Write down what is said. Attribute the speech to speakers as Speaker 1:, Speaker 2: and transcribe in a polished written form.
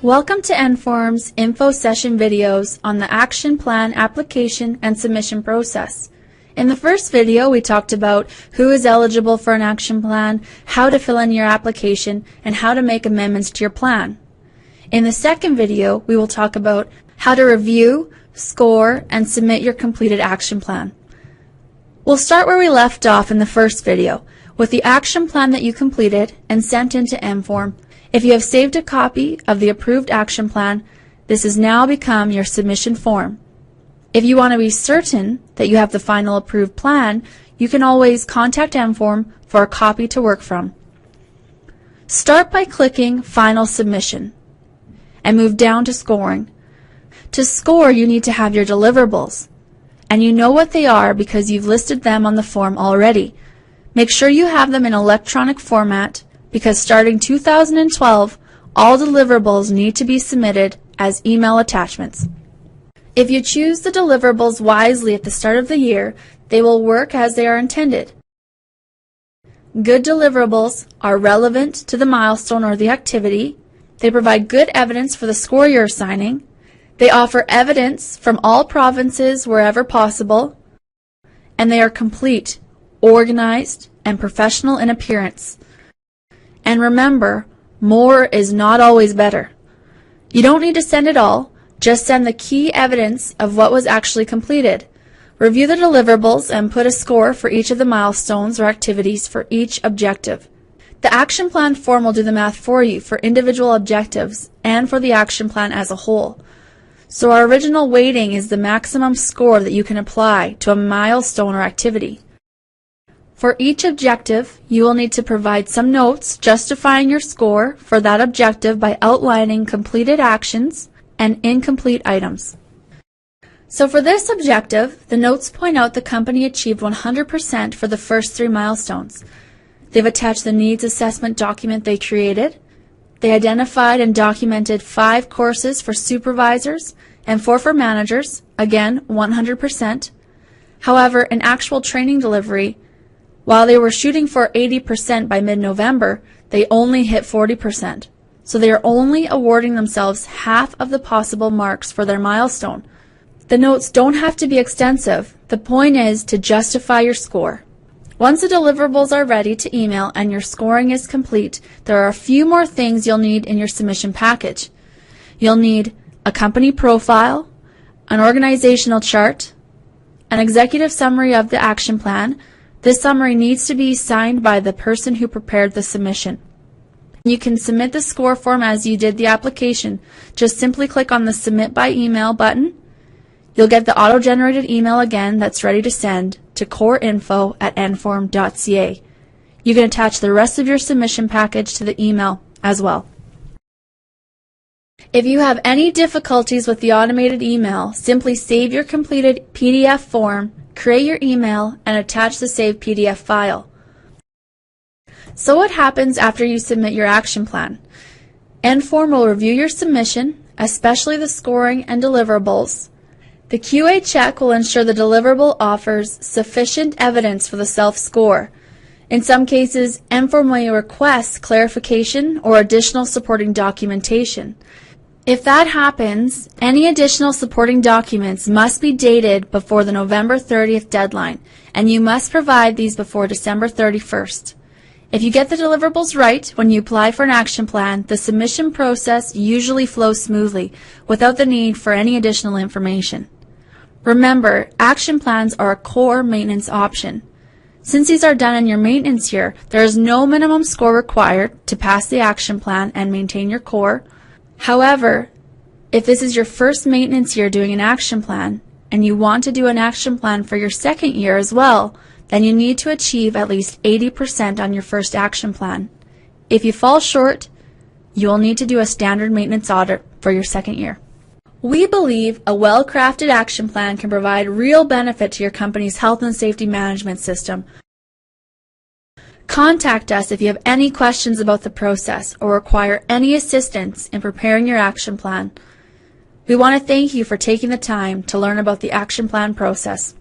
Speaker 1: Welcome to Enform's info session videos on the action plan application and submission process. In the first video, we talked about who is eligible for an action plan, how to fill in your application, and how to make amendments to your plan. In the second video, we will talk about how to review, score, and submit your completed action plan. We'll start where we left off in the first video, with the action plan that you completed and sent into Enform. If you have saved a copy of the approved action plan, this has now become your submission form. If you want to be certain that you have the final approved plan, you can always contact Enform for a copy to work from. Start by clicking Final Submission and move down to Scoring. To score, you need to have your deliverables, and you know what they are because you've listed them on the form already. Make sure you have them in electronic format, because starting 2012, all deliverables need to be submitted as email attachments. If you choose the deliverables wisely at the start of the year, they will work as they are intended. Good deliverables are relevant to the milestone or the activity. They provide good evidence for the score you're assigning. They offer evidence from all provinces wherever possible. And they are complete, organized, and professional in appearance. And remember, more is not always better. You don't need to send it all, just send the key evidence of what was actually completed. Review the deliverables and put a score for each of the milestones or activities for each objective. The action plan form will do the math for you for individual objectives and for the action plan as a whole. So our original weighting is the maximum score that you can apply to a milestone or activity. For each objective, you will need to provide some notes justifying your score for that objective by outlining completed actions and incomplete items. So for this objective, the notes point out the company achieved 100% for the first 3 milestones. They've attached the needs assessment document they created. They identified and documented 5 courses for supervisors and 4 for managers, again 100%. However, in actual training delivery, while they were shooting for 80% by mid-November, they only hit 40%. So they are only awarding themselves half of the possible marks for their milestone. The notes don't have to be extensive. The point is to justify your score. Once the deliverables are ready to email and your scoring is complete, there are a few more things you'll need in your submission package. You'll need a company profile, an organizational chart, an executive summary of the action plan. This summary needs to be signed by the person who prepared the submission. You can submit the score form as you did the application. Just simply click on the Submit by Email button. You'll get the auto-generated email again that's ready to send to corinfo@enform.ca. You can attach the rest of your submission package to the email as well. If you have any difficulties with the automated email, simply save your completed PDF form, create your email, and attach the saved PDF file. So what happens after you submit your action plan? Enform will review your submission, especially the scoring and deliverables. The QA check will ensure the deliverable offers sufficient evidence for the self-score. In some cases, Enform may request clarification or additional supporting documentation. If that happens, any additional supporting documents must be dated before the November 30th deadline, and you must provide these before December 31st. If you get the deliverables right when you apply for an action plan, the submission process usually flows smoothly without the need for any additional information. Remember, action plans are a core maintenance option. Since these are done in your maintenance year, there is no minimum score required to pass the action plan and maintain your core. However, if this is your first maintenance year doing an action plan, and you want to do an action plan for your second year as well, then you need to achieve at least 80% on your first action plan. If you fall short, you will need to do a standard maintenance audit for your second year. We believe a well-crafted action plan can provide real benefit to your company's health and safety management system. Contact us if you have any questions about the process or require any assistance in preparing your action plan. We want to thank you for taking the time to learn about the action plan process.